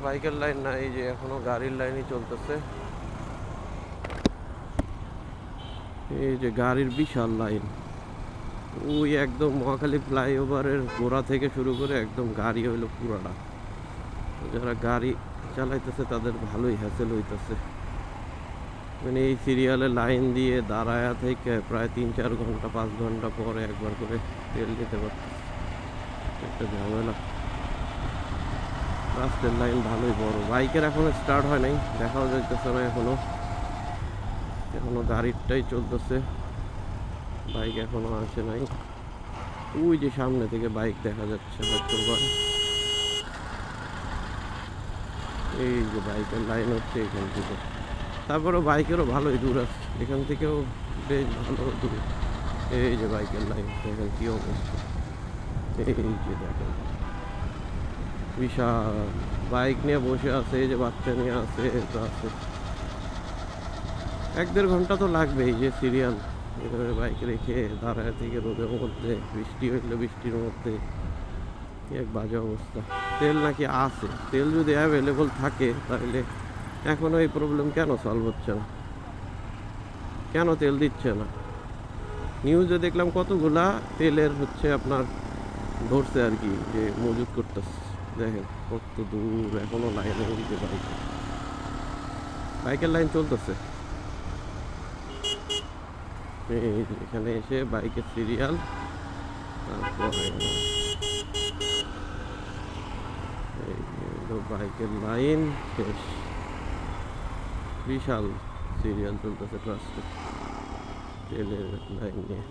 বাইকের লাইন না, এই যে এখনো গাড়ির লাইনই চলতেছে। এই যে গাড়ির বিশাল লাইন, ওই একদম মহাখালী ফ্লাইওভারের গোড়া থেকে শুরু করে একদম গাড়ি হইলো পুরাটা। যারা গাড়ি চালাইতেছে তাদের ভালোই হ্যাসেল হইতেছে। মানে এই সিরিয়ালে লাইন দিয়ে দাঁড়ায়া থেকে প্রায় 3-4 ঘন্টা 5 ঘন্টা পরে একবার করে তেল নিতে পারতেছে। একটা ঝামেলা। রাস্তার লাইন ভালোই বড়। বাইকের এখনো স্টার্ট হয় নাই, দেখাও যাইতেছে না এখনো গাড়িরটাই চলতেছে, বাইক এখনো আসে নাই। ওই যে সামনে থেকে বাইক দেখা যাচ্ছে হয়তো। এই যে বাইকের লাইন হচ্ছে এখান থেকে, তারপরেও বাইকেরও ভালোই দূর আছে এখান থেকেও, বেশ ভালো দূর। এই যে বাইকের লাইন দেখেন কি অবস্থা। এই যে দেখেন বিশাল, বাইক নিয়ে বসে আছে, এই যে বাচ্চা নিয়ে আছে, তো আছে 1-1.5 ঘন্টা তো লাগবেই। যে সিরিয়াল এভাবে বাইক রেখে দাঁড়ায় থেকে রোদের মধ্যে, বৃষ্টি হইলে বৃষ্টির মধ্যে, এক বাজে অবস্থা। তেল নাকি আছে, তেল যদি অ্যাভেলেবল থাকে তাহলে এখনো এই প্রবলেম কেন সলভ হচ্ছে না, কেন তেল দিচ্ছে না? নিউজে দেখলাম কতগুলা তেলের হচ্ছে আপনার ধরছে আর কি, যে মজুত করতেছে। দেখেন কত দূর এখনো লাইনে উঠতে বাইকের লাইন চলতেছে। এই এখানে এসে বাইকের সিরিয়াল, তারপরে এই বাইকের লাইন শেষ, বিশাল সিরিয়াল চলতেছে ট্রাস্টে তেলের লাইন নিয়ে।